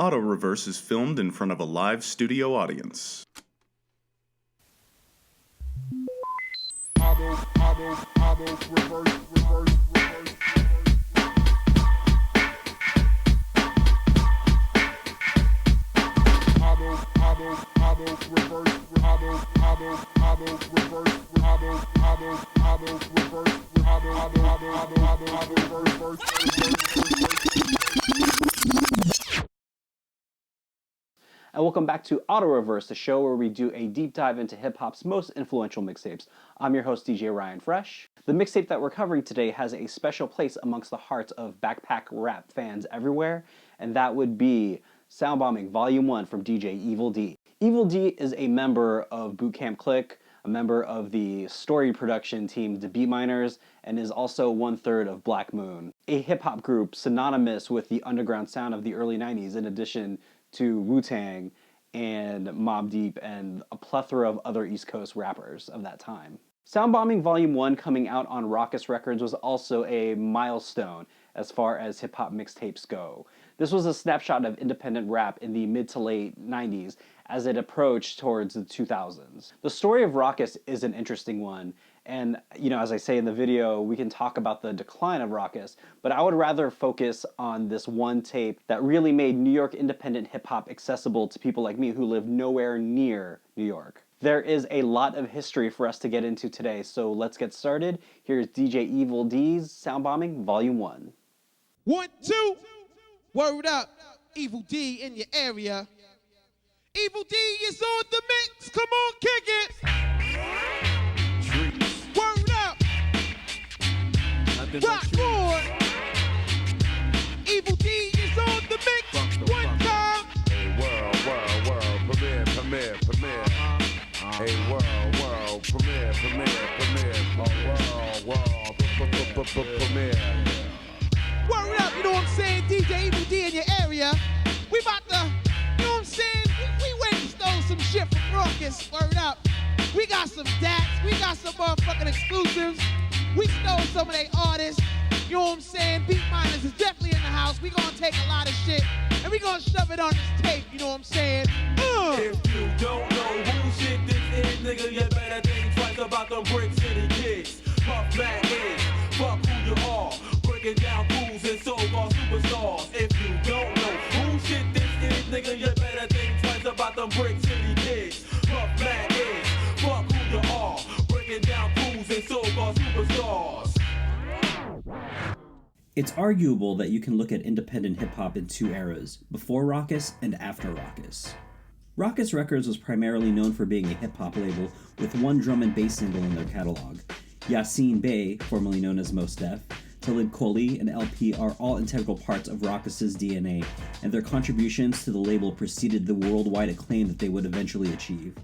Auto Reverse is filmed in front of a live studio audience. Auto reverse. And welcome back to Auto Reverse, the show where we do a deep dive into hip-hop's most influential mixtapes. I'm your host, DJ Ryan Fresh. The mixtape that we're covering today has a special place amongst the hearts of backpack rap fans everywhere, and that would be SOUNDBOMBING Vol.1 from DJ Evil Dee. Evil Dee is a member of Boot Camp Click, a member of the story production team The Beat Miners, and is also 1/3 of Black Moon, a hip-hop group synonymous with the underground sound of the early 90s in addition to Wu-Tang and Mobb Deep and a plethora of other East Coast rappers of that time. SOUNDBOMBING Vol.1 coming out on Rawkus Records was also a milestone as far as hip-hop mixtapes go. This was a snapshot of independent rap in the mid to late 90s as it approached towards the 2000s. The story of Rawkus is an interesting one, and as I say in the video, we can talk about the decline of Rawkus, but I would rather focus on this one tape that really made New York independent hip-hop accessible to people like me who live nowhere near New York. There is a lot of history for us to get into today, so let's get started. Here's DJ Evil Dee's SOUNDBOMBING Vol.1. 1, 2, word up, Evil Dee in your area. Evil Dee is on the mix, come on, kick it. Word up, rock on. Evil Dee is on the mix, one time. Hey, world, premiere. Hey, world, premiere. Premiere. Word up, you know what I'm saying? DJ Evil Dee in your area. We about to, you know what I'm saying? We went and stole some shit from Rawkus. Word up. We got some dats. We got some motherfucking exclusives. We stole some of their artists. You know what I'm saying? Beat Miners is definitely in the house. We gonna take a lot of shit and we gonna shove it on this tape. You know what I'm saying? If you don't know who shit this is, nigga, you better think twice about them Brick City kids. Puff Mac is, fuck who you are. Breaking down fools and so-called superstars. If you don't know who shit this is, nigga, you better think twice about them Brick City kids. Puff Mac is, fuck who you are. Breaking down fools and so-called superstars. It's arguable that you can look at independent hip-hop in two eras, before Rawkus and after Rawkus. Rawkus Records was primarily known for being a hip-hop label with one drum and bass single in their catalog. Yasiin Bey, formerly known as Mos Def, Talib Kweli, and LP are all integral parts of Rawkus' DNA, and their contributions to the label preceded the worldwide acclaim that they would eventually achieve.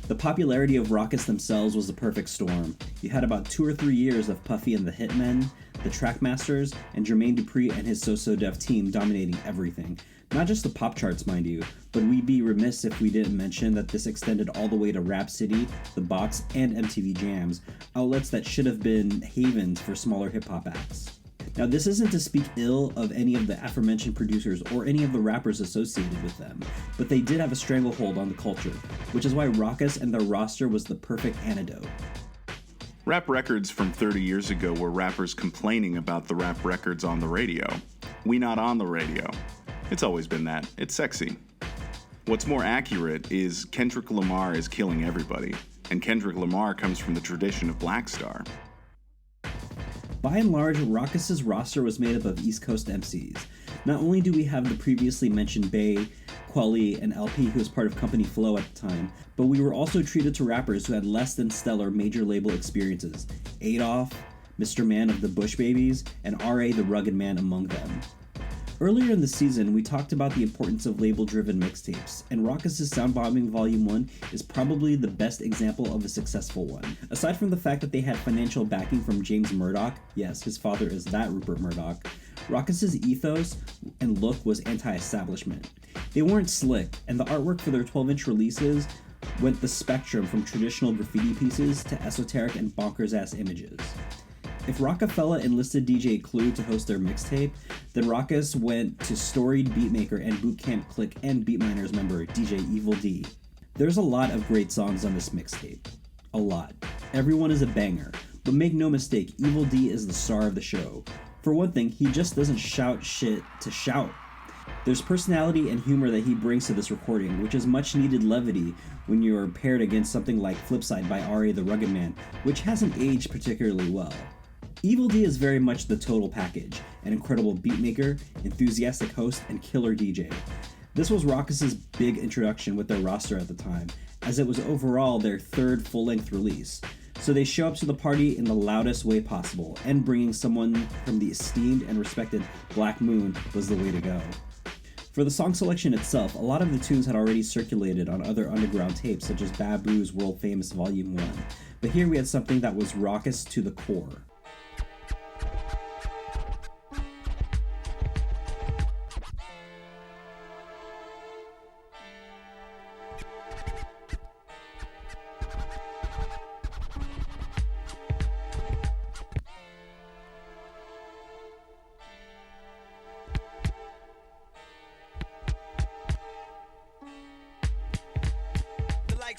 The popularity of Rawkus themselves was the perfect storm. You had about 2 or 3 years of Puffy and the Hitmen, the Trackmasters, and Jermaine Dupri and his So Def team dominating everything. Not just the pop charts, mind you, but we'd be remiss if we didn't mention that this extended all the way to Rap City, The Box, and MTV Jams, outlets that should have been havens for smaller hip-hop acts. Now, this isn't to speak ill of any of the aforementioned producers or any of the rappers associated with them, but they did have a stranglehold on the culture, which is why Rawkus and their roster was the perfect antidote. Rap records from 30 years ago were rappers complaining about the rap records on the radio. We not on the radio. It's always been that. It's sexy. What's more accurate is Kendrick Lamar is killing everybody, and Kendrick Lamar comes from the tradition of Black Star. By and large, Rawkus' roster was made up of East Coast MCs. Not only do we have the previously mentioned Bey, Kweli, and LP, who was part of Company Flow at the time, but we were also treated to rappers who had less than stellar major label experiences. Adolf, Mr. Man of the Bush Babies, and R.A. the Rugged Man among them. Earlier in the season, we talked about the importance of label-driven mixtapes, and Rawkus' SOUNDBOMBING Vol.1 is probably the best example of a successful one. Aside from the fact that they had financial backing from James Murdoch, yes, his father is that Rupert Murdoch, Rawkus' ethos and look was anti-establishment. They weren't slick, and the artwork for their 12-inch releases went the spectrum from traditional graffiti pieces to esoteric and bonkers-ass images. If Rockefeller enlisted DJ Clue to host their mixtape, then Rawkus went to storied beatmaker and bootcamp clique and Beatminers member DJ Evil Dee. There's a lot of great songs on this mixtape. A lot. Everyone is a banger, but make no mistake, Evil Dee is the star of the show. For one thing, he just doesn't shout shit to shout. There's personality and humor that he brings to this recording, which is much needed levity when you are paired against something like Flipside by R.A. the Rugged Man, which hasn't aged particularly well. Evil Dee is very much the total package, an incredible beatmaker, enthusiastic host, and killer DJ. This was Rawkus' big introduction with their roster at the time, as it was overall their third full-length release. So they show up to the party in the loudest way possible, and bringing someone from the esteemed and respected Black Moon was the way to go. For the song selection itself, a lot of the tunes had already circulated on other underground tapes such as Babu's World Famous Volume 1, but here we had something that was Rawkus to the core.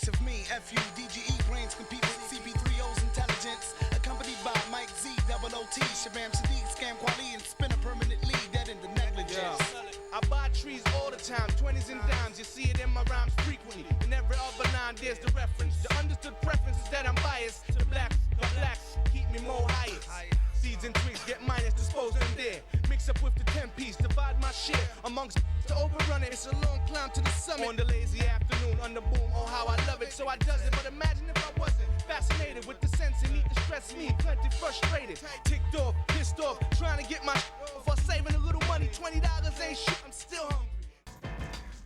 Of me, FU, DGE brains compete with CP3O's intelligence, accompanied by Mike Z, Double OT, Shabam Sadiq, Scam Kweli, and Spinner permanently dead in the negligence. I buy trees all the time, 20s and dimes, you see it in my rhymes frequently. In every other line, there's the reference. The understood preference is that I'm biased. The blacks keep me more highest. Seeds and twigs get minus, dispose them there. Mix up with the 10-piece, divide my share amongst to overrun it. It's a long climb to the summit. On the lazy afternoon, on the boom, oh how I love it. So I does it, but imagine if I wasn't fascinated with the sense and need to stress me, plenty frustrated, ticked off, pissed off, trying to get my off while saving a little money. $20 ain't shit, I'm still hungry.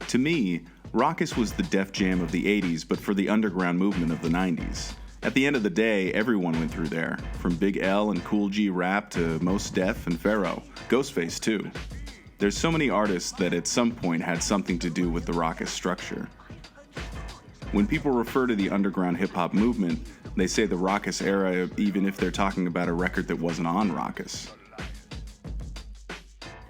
To me, Rawkus was the Def Jam of the 80s, but for the underground movement of the 90s. At the end of the day, everyone went through there, from Big L and Cool G Rap to Mos Def and Pharaoh, Ghostface too. There's so many artists that at some point had something to do with the Rawkus structure. When people refer to the underground hip-hop movement, they say the Rawkus era even if they're talking about a record that wasn't on Rawkus.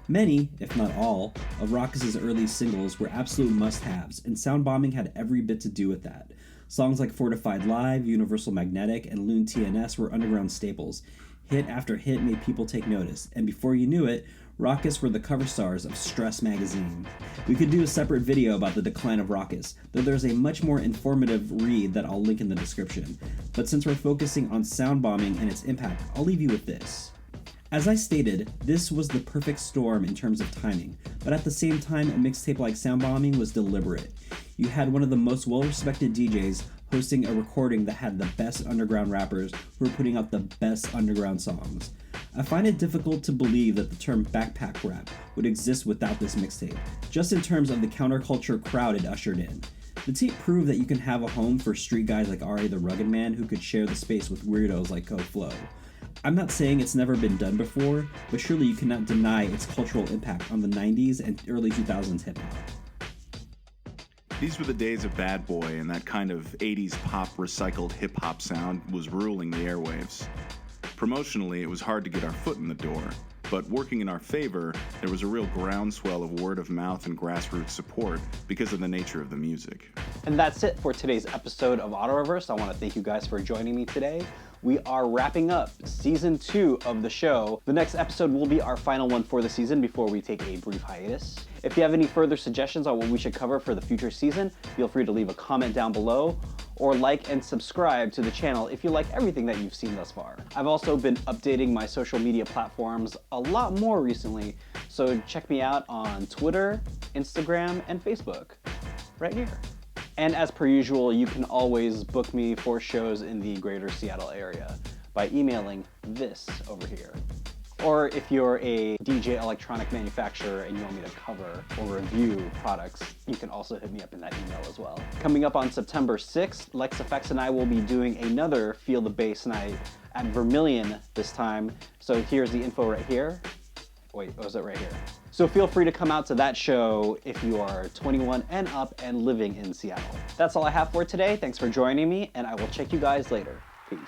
Many, if not all, of Rawkus' early singles were absolute must-haves, and Soundbombing had every bit to do with that. Songs like Fortified Live, Universal Magnetic, and Loon TNS were underground staples. Hit after hit made people take notice, and before you knew it, Rawkus were the cover stars of Stress magazine. We could do a separate video about the decline of Rawkus, though there's a much more informative read that I'll link in the description. But since we're focusing on Soundbombing and its impact, I'll leave you with this. As I stated, this was the perfect storm in terms of timing, but at the same time, a mixtape like Soundbombing was deliberate. You had one of the most well-respected DJs hosting a recording that had the best underground rappers who were putting out the best underground songs. I find it difficult to believe that the term backpack rap would exist without this mixtape, just in terms of the counterculture crowd it ushered in. The tape proved that you can have a home for street guys like R.A. the Rugged Man who could share the space with weirdos like Code Flow. I'm not saying it's never been done before, but surely you cannot deny its cultural impact on the 90s and early 2000s hip-hop. These were the days of Bad Boy, and that kind of 80s pop recycled hip-hop sound was ruling the airwaves. Promotionally, it was hard to get our foot in the door, but working in our favor, there was a real groundswell of word of mouth and grassroots support because of the nature of the music. And that's it for today's episode of Auto Reverse. I want to thank you guys for joining me today. We are wrapping up season 2 of the show. The next episode will be our final one for the season before we take a brief hiatus. If you have any further suggestions on what we should cover for the future season, feel free to leave a comment down below or like and subscribe to the channel if you like everything that you've seen thus far. I've also been updating my social media platforms a lot more recently, so check me out on Twitter, Instagram, and Facebook, right here. And as per usual, you can always book me for shows in the greater Seattle area by emailing this over here. Or if you're a DJ electronic manufacturer and you want me to cover or review products, you can also hit me up in that email as well. Coming up on September 6th, Lex FX and I will be doing another Feel the Bass night at Vermilion this time. So here's the info right here. Wait, was it right here? So feel free to come out to that show if you are 21 and up and living in Seattle. That's all I have for today. Thanks for joining me, and I will check you guys later. Peace.